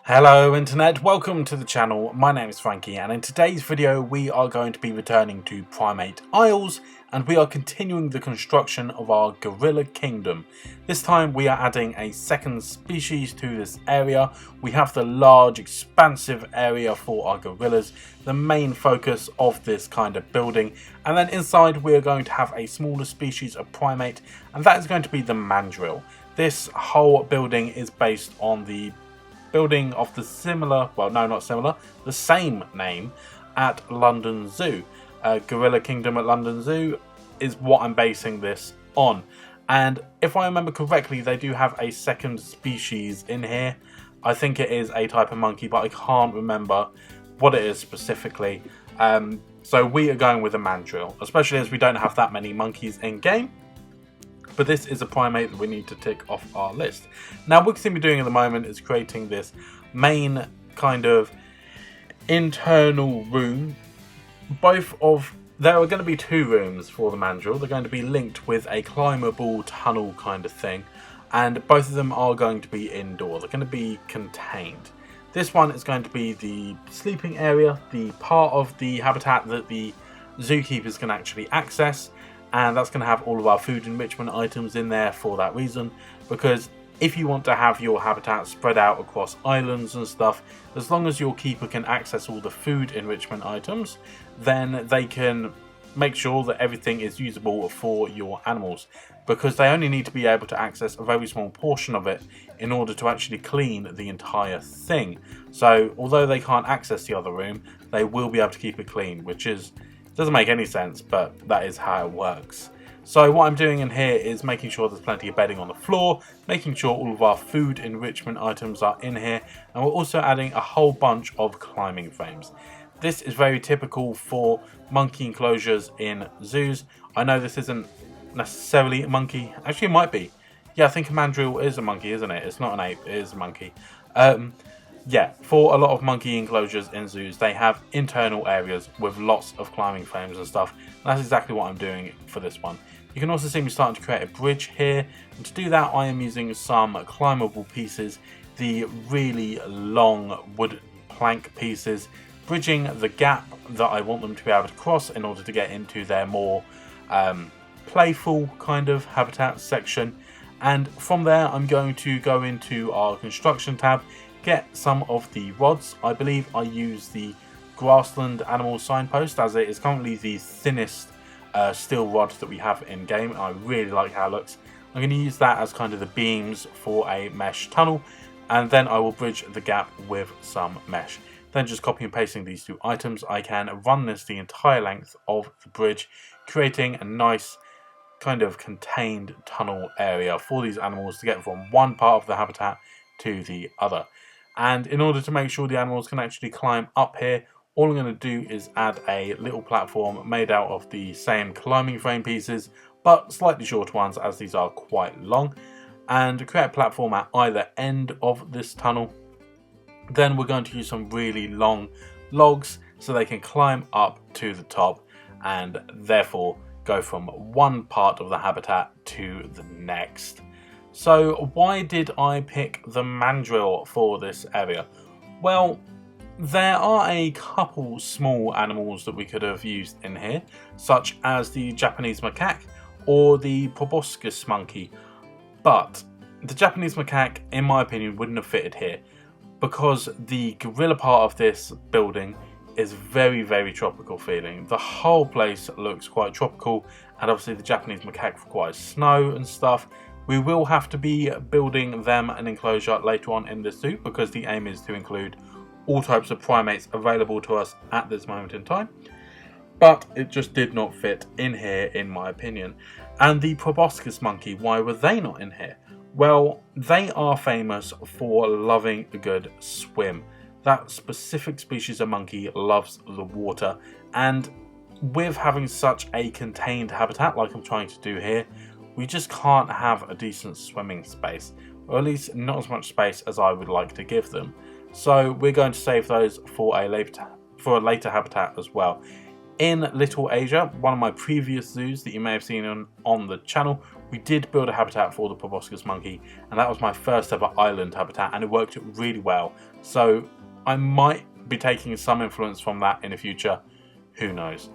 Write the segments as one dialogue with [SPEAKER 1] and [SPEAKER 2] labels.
[SPEAKER 1] Hello Internet, welcome to the channel. My name is Frankie and in today's video we are going to be returning to Primate Isles and we are continuing the construction of our gorilla kingdom. This time we are adding a second species to this area. We have the large expansive area for our gorillas, the main focus of this kind of building, and then inside we are going to have a smaller species of primate, and that is going to be the Mandrill. This whole building is based on the building of the the same name at London Zoo. Gorilla Kingdom at London Zoo is what I'm basing this on. And if I remember correctly, they do have a second species in here. I think it is a type of monkey, but I can't remember what it is specifically. So we are going with a Mandrill, especially as we don't have that many monkeys in game. But this is a primate that we need to tick off our list. Now, what we're going to be doing at the moment is creating this main kind of internal room. There are going to be two rooms for the Mandrill. They're going to be linked with a climbable tunnel kind of thing. And both of them are going to be indoor. They're going to be contained. This one is going to be the sleeping area, the part of the habitat that the zookeepers can actually access. And that's going to have all of our food enrichment items in there for that reason, because if you want to have your habitat spread out across islands and stuff, as long as your keeper can access all the food enrichment items, then they can make sure that everything is usable for your animals, because they only need to be able to access a very small portion of it in order to actually clean the entire thing. So although they can't access the other room, they will be able to keep it clean, which doesn't make any sense, but that is how it works. So what I'm doing in here is making sure there's plenty of bedding on the floor, making sure all of our food enrichment items are in here, and we're also adding a whole bunch of climbing frames. This is very typical for monkey enclosures in zoos. I know this isn't necessarily a monkey. Actually, it might be. Yeah, I think a mandrill is a monkey, isn't it? It's not an ape, it is a monkey. Yeah, for a lot of monkey enclosures in zoos, they have internal areas with lots of climbing frames and stuff. And that's exactly what I'm doing for this one. You can also see me starting to create a bridge here. And to do that, I am using some climbable pieces, the really long wood plank pieces, bridging the gap that I want them to be able to cross in order to get into their more playful kind of habitat section. And from there, I'm going to go into our construction tab, get some of the rods. I believe I use the grassland animal signpost, as it is currently the thinnest steel rod that we have in game. I really like how it looks. I'm going to use that as kind of the beams for a mesh tunnel, and then I will bridge the gap with some mesh. Then just copy and pasting these two items, I can run this the entire length of the bridge, creating a nice kind of contained tunnel area for these animals to get from one part of the habitat to the other. And in order to make sure the animals can actually climb up here, all I'm going to do is add a little platform made out of the same climbing frame pieces, but slightly shorter ones, as these are quite long, and create a platform at either end of this tunnel. Then we're going to use some really long logs so they can climb up to the top and therefore go from one part of the habitat to the next. So why did I pick the Mandrill for this area? Well, there are a couple small animals that we could have used in here, such as the Japanese macaque or the proboscis monkey. But the Japanese macaque, in my opinion, wouldn't have fitted here, because the gorilla part of this building is very, very tropical feeling. The whole place looks quite tropical, and obviously the Japanese macaque requires snow and stuff. We will have to be building them an enclosure later on in this zoo, because the aim is to include all types of primates available to us at this moment in time. But it just did not fit in here, in my opinion. And the proboscis monkey, why were they not in here? Well, they are famous for loving a good swim. That specific species of monkey loves the water, and with having such a contained habitat like I'm trying to do here, we just can't have a decent swimming space, or at least not as much space as I would like to give them. So we're going to save those for a later habitat as well. In Little Asia, one of my previous zoos that you may have seen on the channel, we did build a habitat for the proboscis monkey, and that was my first ever island habitat, and it worked really well. So I might be taking some influence from that in the future, who knows.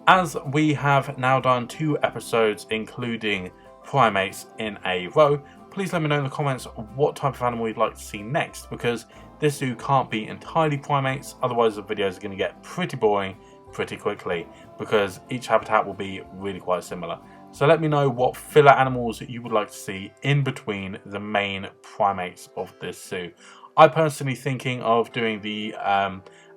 [SPEAKER 1] As we have now done 2 episodes including primates in a row, please let me know in the comments what type of animal you'd like to see next, because this zoo can't be entirely primates, otherwise the videos are going to get pretty boring pretty quickly, because each habitat will be really quite similar. So let me know what filler animals you would like to see in between the main primates of this zoo. I'm personally thinking of doing the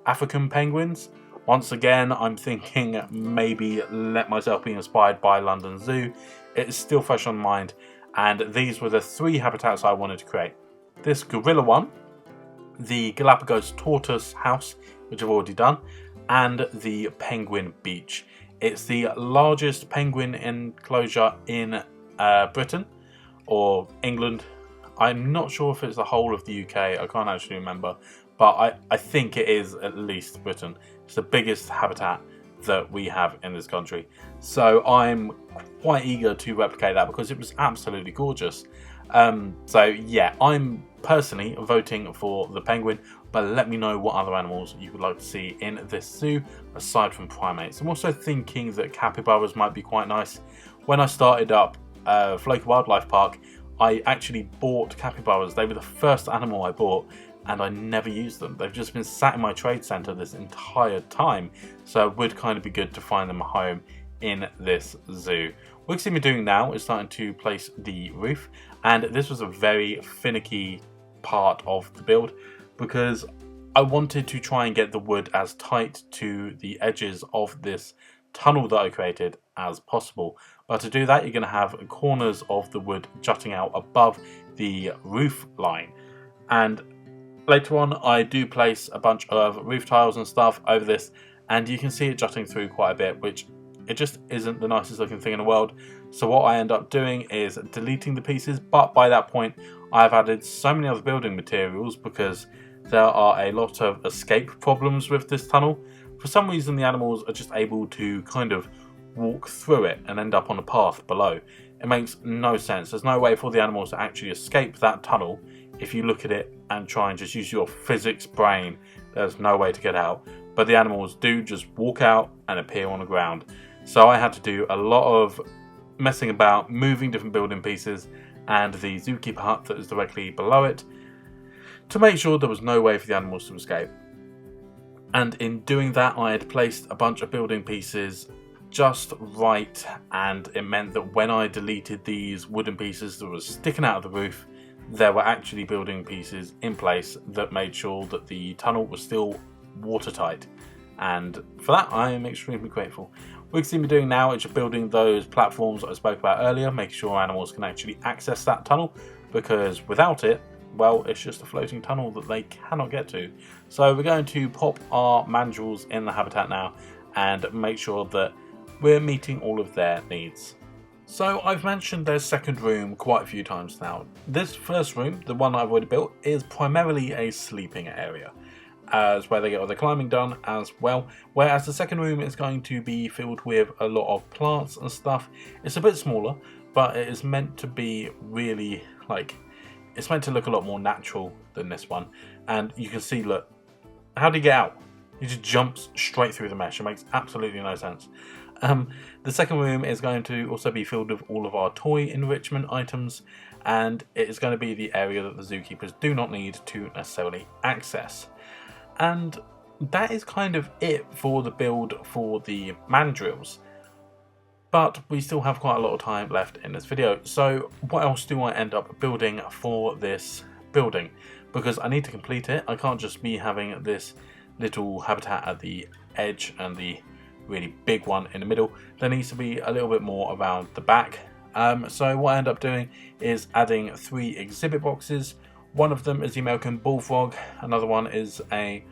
[SPEAKER 1] African penguins. Once again, I'm thinking maybe let myself be inspired by London Zoo. It's still fresh on mind, and these were the 3 habitats I wanted to create. This gorilla one, the Galapagos tortoise house, which I've already done, and the penguin beach. It's the largest penguin enclosure in Britain or England. I'm not sure if it's the whole of the UK, I can't actually remember, but I think it is at least Britain. It's the biggest habitat that we have in this country. So I'm quite eager to replicate that because it was absolutely gorgeous. So yeah, I'm personally voting for the penguin, but let me know what other animals you would like to see in this zoo aside from primates. I'm also thinking that capybaras might be quite nice. When I started up Floki Wildlife Park, I actually bought capybaras. They were the first animal I bought, and I never used them. They've just been sat in my trade centre this entire time, so it would kind of be good to find them a home in this zoo. What you see me doing now is starting to place the roof, and this was a very finicky part of the build because I wanted to try and get the wood as tight to the edges of this tunnel that I created as possible. But to do that, you're going to have corners of the wood jutting out above the roof line. And later on, I do place a bunch of roof tiles and stuff over this, and you can see it jutting through quite a bit, which it just isn't the nicest looking thing in the world. So what I end up doing is deleting the pieces, but by that point I've added so many other building materials because there are a lot of escape problems with this tunnel. For some reason the animals are just able to kind of walk through it and end up on a path below. It makes no sense. There's no way for the animals to actually escape that tunnel. If you look at it and try and just use your physics brain, there's no way to get out. But the animals do just walk out and appear on the ground. So I had to do a lot of messing about, moving different building pieces and the zookeeper hut that is directly below it to make sure there was no way for the animals to escape. And in doing that, I had placed a bunch of building pieces just right, and it meant that when I deleted these wooden pieces that were sticking out of the roof, there were actually building pieces in place that made sure that the tunnel was still watertight. And for that, I am extremely grateful. What you can see me doing now is just building those platforms I spoke about earlier, making sure animals can actually access that tunnel, because without it, well, it's just a floating tunnel that they cannot get to. So we're going to pop our mandrills in the habitat now and make sure that we're meeting all of their needs. So I've mentioned their second room quite a few times now. This first room, the one I've already built, is primarily a sleeping area, as where they get all their climbing done as well, whereas the second room is going to be filled with a lot of plants and stuff. It's a bit smaller, but it is meant to be really it's meant to look a lot more natural than this one. And you can see, look, how do you get out? He just jumps straight through the mesh. It makes absolutely no sense. The second room is going to also be filled with all of our toy enrichment items, and it is going to be the area that the zookeepers do not need to necessarily access. And that is kind of it for the build for the mandrills. But we still have quite a lot of time left in this video. So what else do I end up building for this building? Because I need to complete it. I can't just be having this little habitat at the edge and the really big one in the middle. There needs to be a little bit more around the back. So what I end up doing is adding 3 exhibit boxes. One of them is the American bullfrog. Another one is a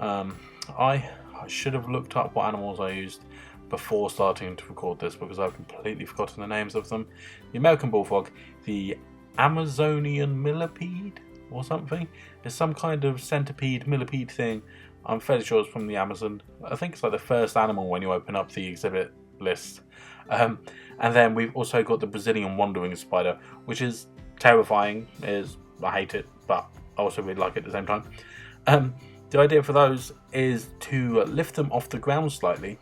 [SPEAKER 1] I should have looked up what animals I used before starting to record this because I've completely forgotten the names of them. The American bullfrog, the Amazonian millipede or something. It's some kind of centipede, millipede thing. I'm fairly sure it's from the Amazon. I think it's like the first animal when you open up the exhibit list. And And then we've also got the Brazilian wandering spider, which is terrifying. I hate it, but I also really like it at the same time. The idea for those is to lift them off the ground slightly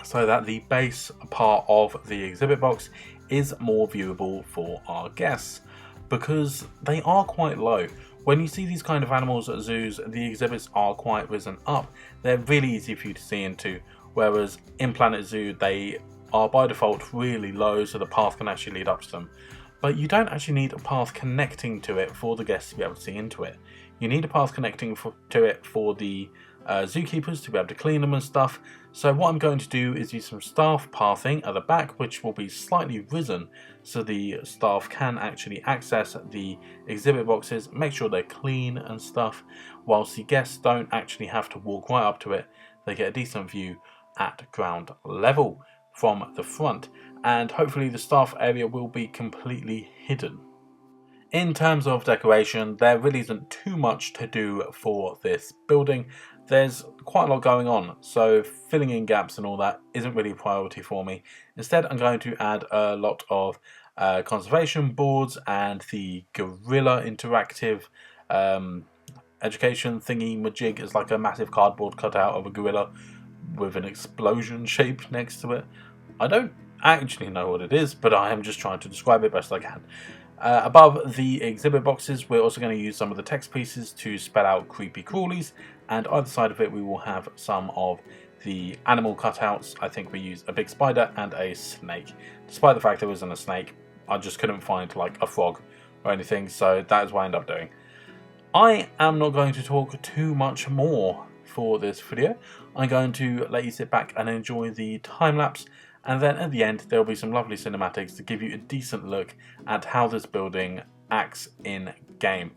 [SPEAKER 1] so that the base part of the exhibit box is more viewable for our guests, because they are quite low. When you see these kind of animals at zoos, the exhibits are quite risen up. They're really easy for you to see into, whereas in Planet Zoo they are by default really low, so the path can actually lead up to them. But you don't actually need a path connecting to it for the guests to be able to see into it. You need a path connecting to it for the zookeepers to be able to clean them and stuff. So what I'm going to do is use some staff pathing at the back, which will be slightly risen so the staff can actually access the exhibit boxes, make sure they're clean and stuff, whilst the guests don't actually have to walk right up to it. They get a decent view at ground level from the front, and hopefully the staff area will be completely hidden. In terms of decoration, there really isn't too much to do for this building. There's quite a lot going on, so filling in gaps and all that isn't really a priority for me. Instead, I'm going to add a lot of conservation boards and the gorilla interactive education thingy majig is like a massive cardboard cutout of a gorilla with an explosion shape next to it. I don't actually know what it is, but I am just trying to describe it best I can. Above the exhibit boxes, we're also going to use some of the text pieces to spell out creepy crawlies, and either side of it we will have some of the animal cutouts. I think we use a big spider and a snake. Despite the fact there wasn't a snake, I just couldn't find like a frog or anything, so that is what I ended up doing. I am not going to talk too much more for this video. I'm going to let you sit back and enjoy the time lapse, and then at the end there will be some lovely cinematics to give you a decent look at how this building acts in game.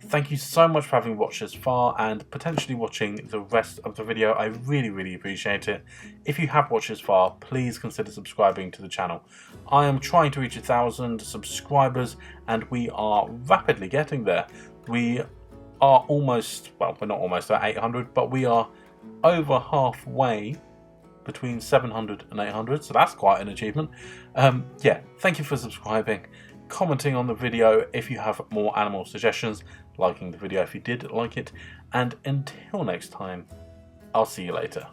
[SPEAKER 1] Thank you so much for having watched this far and potentially watching the rest of the video. I really appreciate it. If you have watched this far, please consider subscribing to the channel. I am trying to reach 1,000 subscribers and we are rapidly getting there. We are almost, well, we're not almost at 800, but we are over halfway between 700 and 800, so that's quite an achievement. Yeah, thank you for subscribing, commenting on the video if you have more animal suggestions, liking the video if you did like it, and until next time, I'll see you later.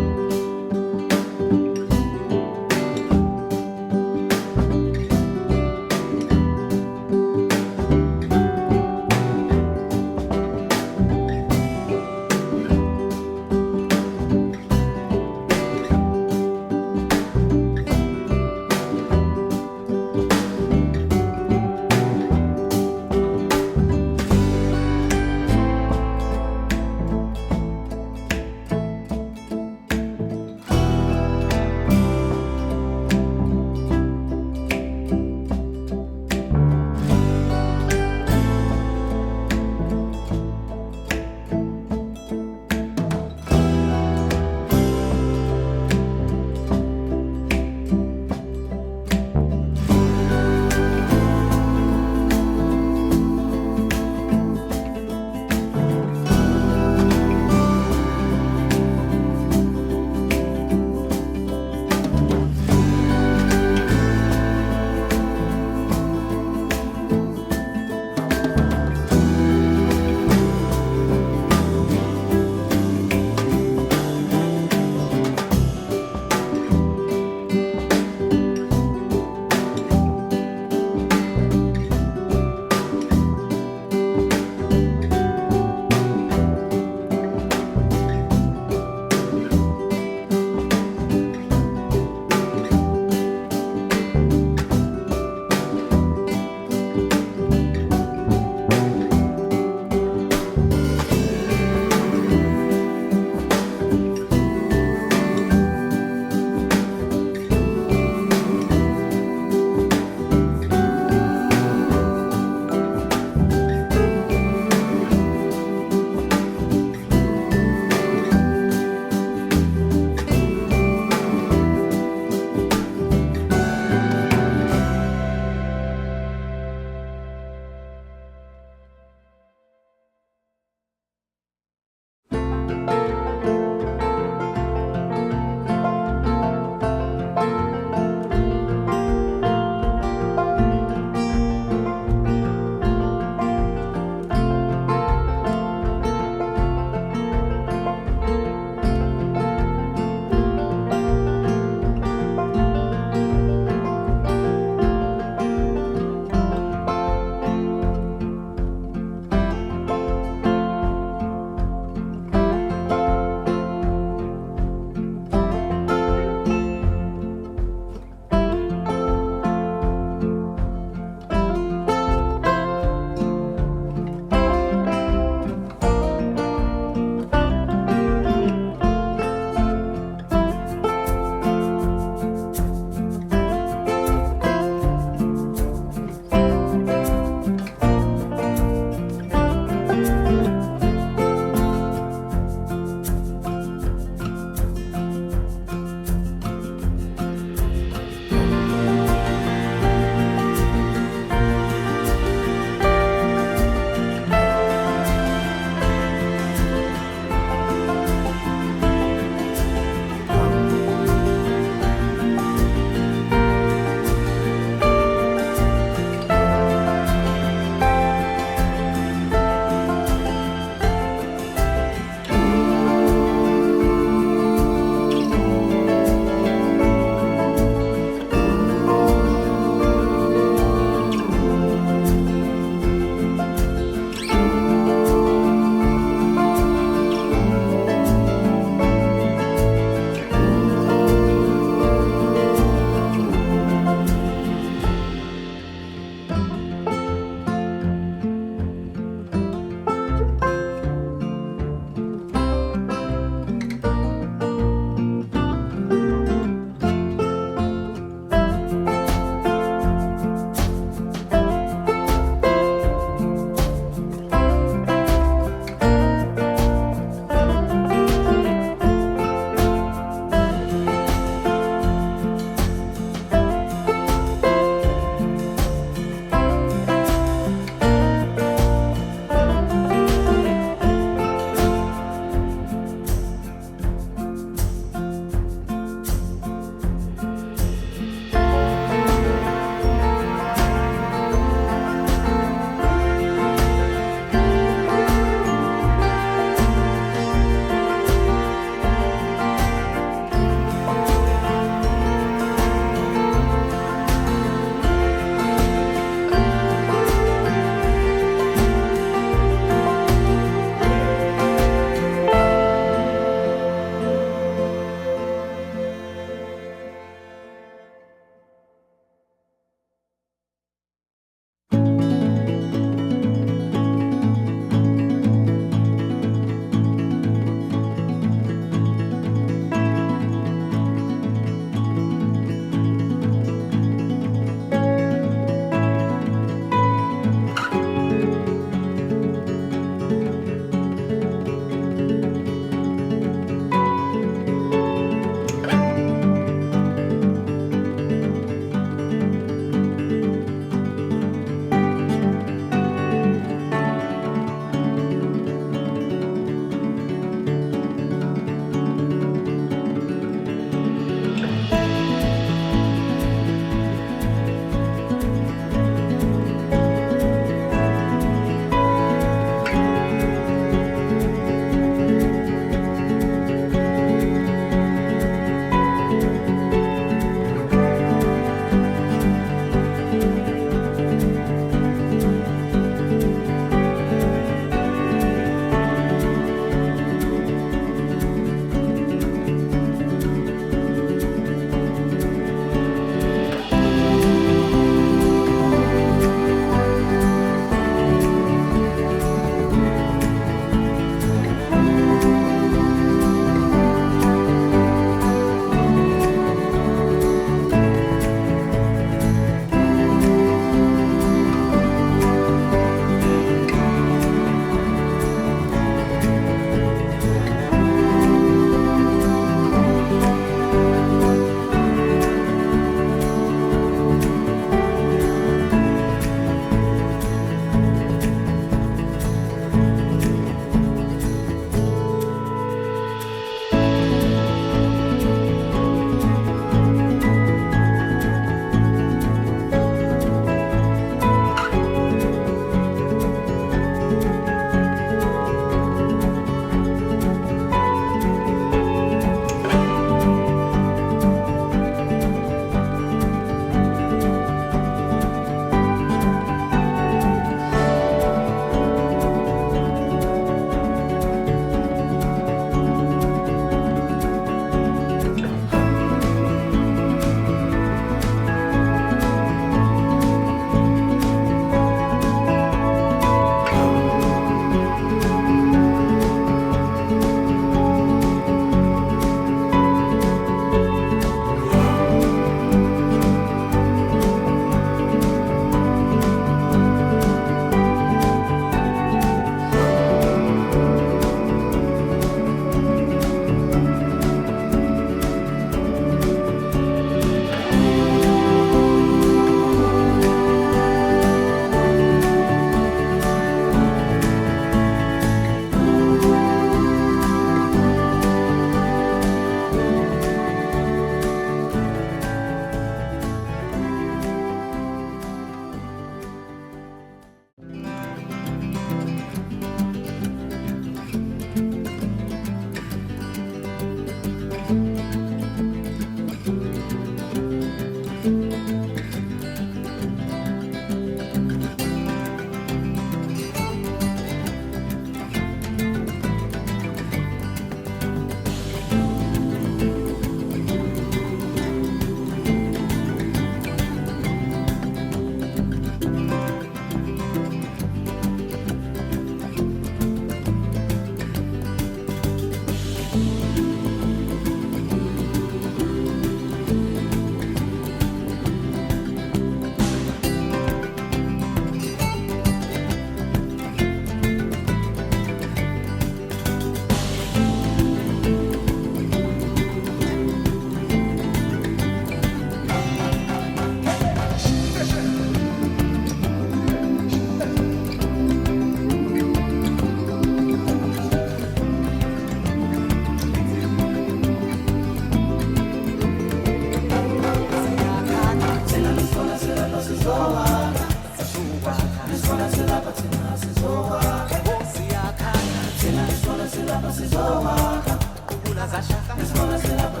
[SPEAKER 2] zishona sizowaka, kukula zashaka, zishona silapha